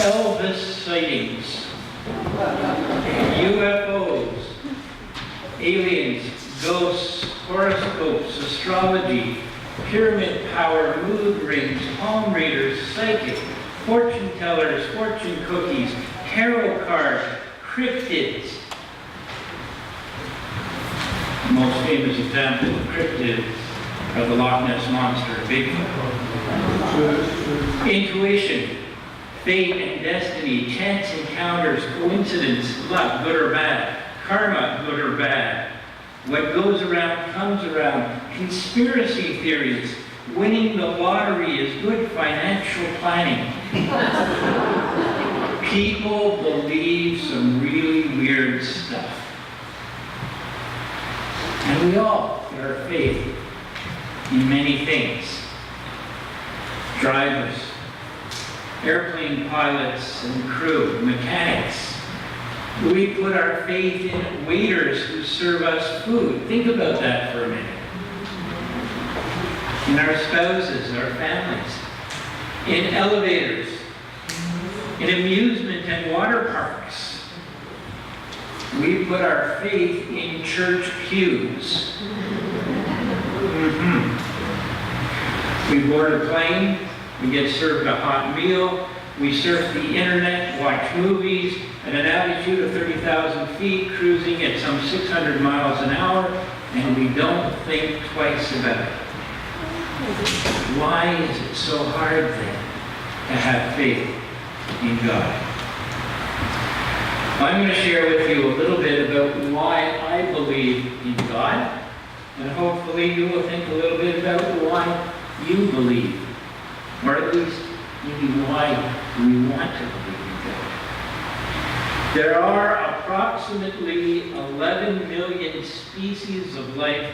Elvis sightings, UFOs, aliens, ghosts, horoscopes, astrology, pyramid power, mood rings, palm readers, psychic, fortune tellers, fortune cookies, tarot cards, cryptids. The most famous example of cryptids are the Loch Ness Monster, Bigfoot. Intuition, fate and destiny, chance encounters, coincidence, luck, good or bad, karma, good or bad. What goes around comes around. Conspiracy theories. Winning the lottery is good financial planning. People believe some really weird stuff. And we all put our faith in many things. Drivers, airplane pilots and crew, mechanics. We put our faith in waiters who serve us food. Think about that for a minute. In our spouses, our families, in elevators, in amusement and water parks. We put our faith in church pews. We board a plane, we get served a hot meal, we surf the internet, watch movies, at an altitude of 30,000 feet, cruising at some 600 miles an hour, and we don't think twice about it. Why is it so hard then to have faith in God? I'm going to share with you a little bit about why I believe in God, and hopefully you will think a little bit about why you believe, or at least maybe why we want to believe in God. There are approximately 11 million species of life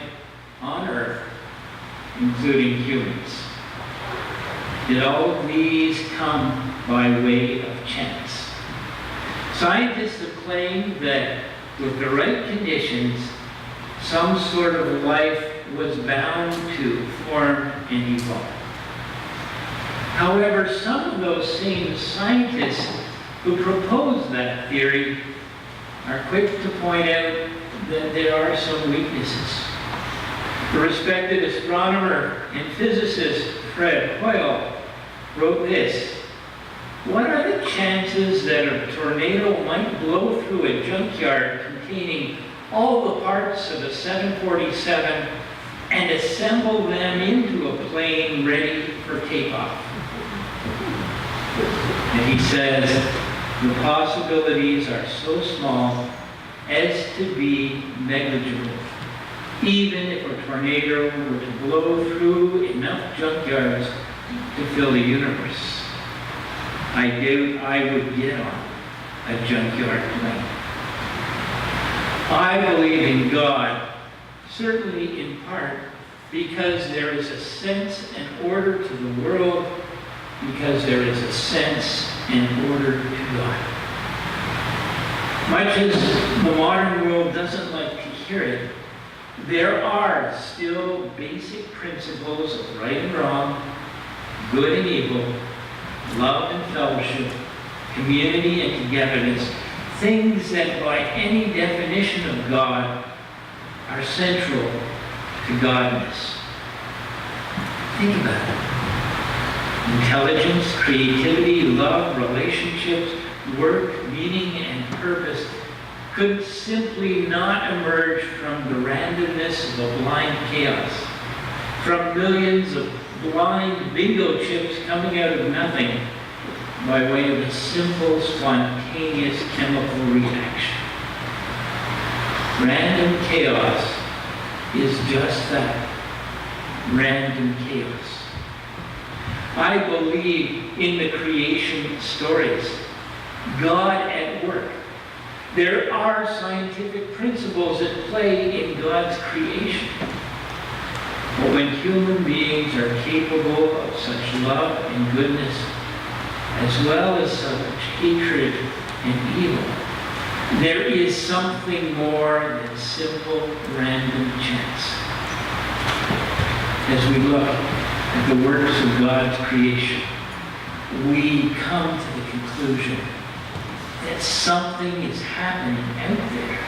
on Earth, including humans. Did all of these come by way of chance? Scientists have claimed that with the right conditions, some sort of life was bound to form and evolve. However, some of those same scientists who proposed that theory are quick to point out that there are some weaknesses. The respected astronomer and physicist Fred Hoyle wrote this: "What are the chances that a tornado might blow through a junkyard containing all the parts of a 747 and assemble them into a plane ready for takeoff?" And he says, "The possibilities are so small as to be negligible. Even if a tornado were to blow through enough junkyards to fill the universe, I doubt I would get on a junkyard plane." I believe in God, certainly in part because there is a sense and order to the world, because there is a sense and order to God. Much as the modern world doesn't like to hear it, there are still basic principles of right and wrong, good and evil, love and fellowship, community and togetherness, things that by any definition of God are central to Godness. Think about it. Intelligence, creativity, love, relationships, work, meaning, and purpose could simply not emerge from the randomness of a blind chaos, from millions of blind bingo chips coming out of nothing by way of a simple, spontaneous chemical reaction. Random chaos is just that, random chaos. I believe in the creation stories, God at work. There are scientific principles at play in God's creation. But when human beings are capable of such love and goodness, as well as such hatred and evil, there is something more than simple random chance. As we look at the works of God's creation, we come to the conclusion that something is happening out there.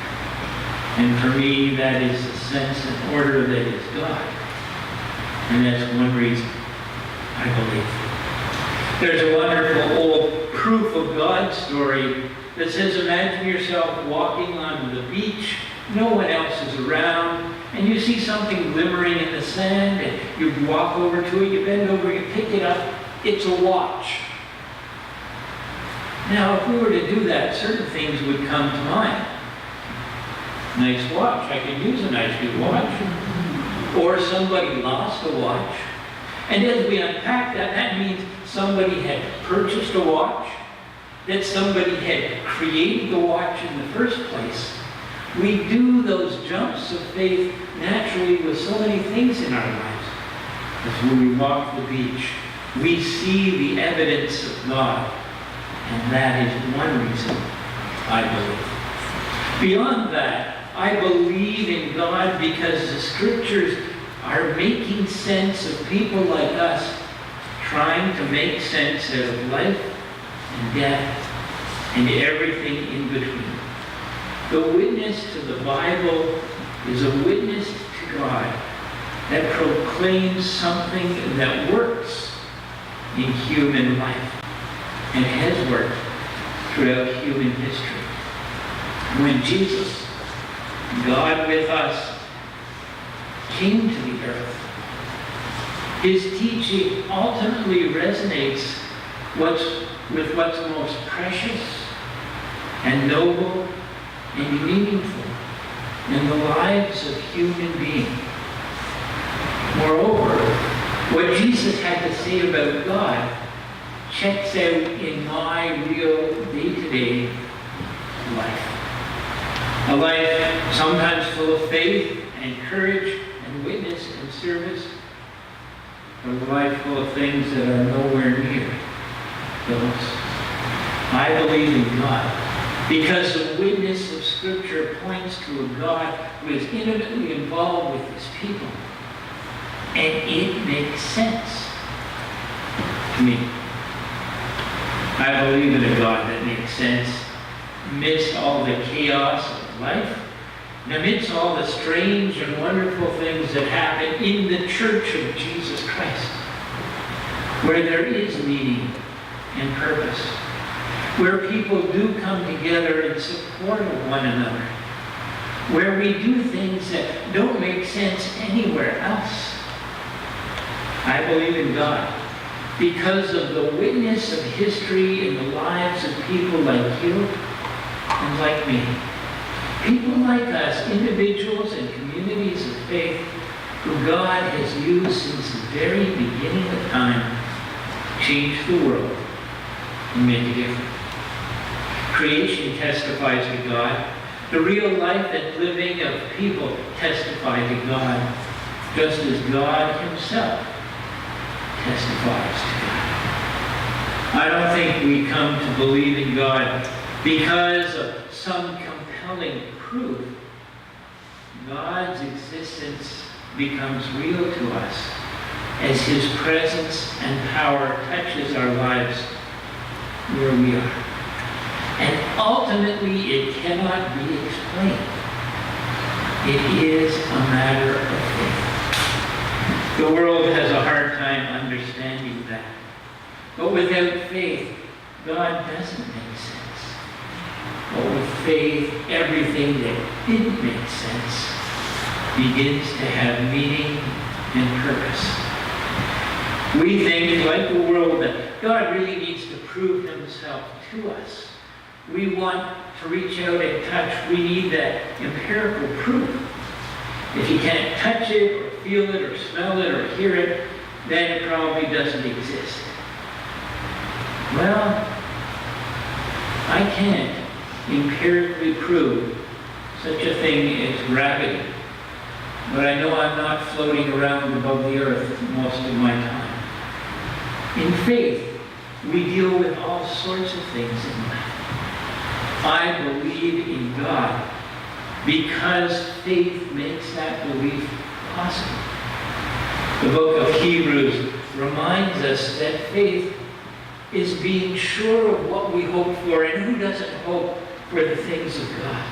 And for me, that is the sense and order that is God. And that's one reason I believe. There's a wonderful old proof of God story that says, imagine yourself walking on the beach, no one else is around, and you see something glimmering in the sand, and you walk over to it, you bend over, you pick it up, it's a watch. Now, if we were to do that, certain things would come to mind. Nice watch, I could use a nice new watch. Or somebody lost a watch. And as we unpack that, that means somebody had purchased a watch, that somebody had created the watch in the first place. We do those jumps of faith naturally with so many things in our lives. As when we walk the beach, we see the evidence of God. And that is one reason I believe. Beyond that, I believe in God because the scriptures are making sense of people like us trying to make sense out of life and death and everything in between. The witness to the Bible is a witness to God that proclaims something that works in human life and has worked throughout human history. When Jesus, God with us, came to the earth, his teaching ultimately resonates with what's most precious and noble and meaningful in the lives of human beings. Moreover, what Jesus had to say about God checks out in my real day-to-day life. A life sometimes full of faith and courage and witness and service, but a life full of things that are nowhere near those. I believe in God because the witness of Scripture points to a God who is intimately involved with his people. And it makes sense to me. I believe in a God that makes sense amidst all the chaos of life, and amidst all the strange and wonderful things that happen in the Church of Jesus Christ, where there is meaning and purpose, where people do come together in support of one another, where we do things that don't make sense anywhere else. I believe in God because of the witness of history in the lives of people like you and like me. People like us, individuals and communities of faith, who God has used since the very beginning of time to change the world and make a difference. Creation testifies to God. The real life and living of people testify to God, just as God himself testifies to God. I don't think we come to believe in God because of some compelling proof. God's existence becomes real to us as his presence and power touches our lives where we are. And ultimately, it cannot be explained. It is a matter of faith. The world has a hard time understanding that. But without faith, God doesn't make sense. But with faith, everything that didn't make sense begins to have meaning and purpose. We think, like the world, that God really needs to prove himself to us. We want to reach out and touch. We need that empirical proof. If you can't touch it, or feel it, or smell it, or hear it, then it probably doesn't exist. Well, I can't empirically prove such a thing as gravity, but I know I'm not floating around above the earth most of my time. In faith, we deal with all sorts of things in life. I believe in God because faith makes that belief possible. The book of Hebrews reminds us that faith is being sure of what we hope for, and who doesn't hope for the things of God?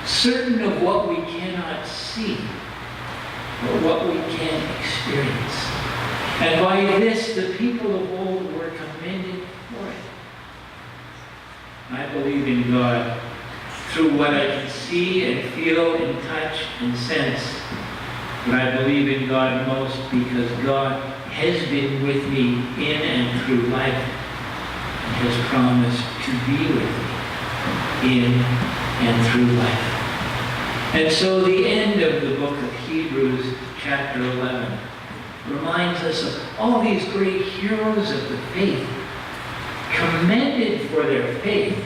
Certain of what we cannot see, or what we can't experience. And by this, the people of old were commended for it. I believe in God through what I can see and feel and touch and sense. But I believe in God most because God has been with me in and through life and has promised to be with me in and through life. And so the end of the book of Hebrews, chapter 11, reminds us of all these great heroes of the faith, commended for their faith,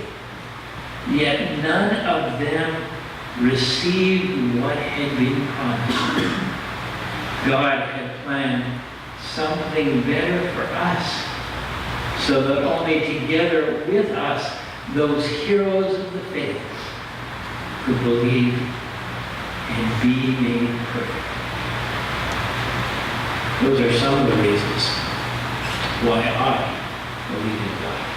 yet none of them received what had been promised. God had planned something better for us, so that only together with us, those heroes of the faith could believe and be made perfect. Those are some of the reasons why I believe in God.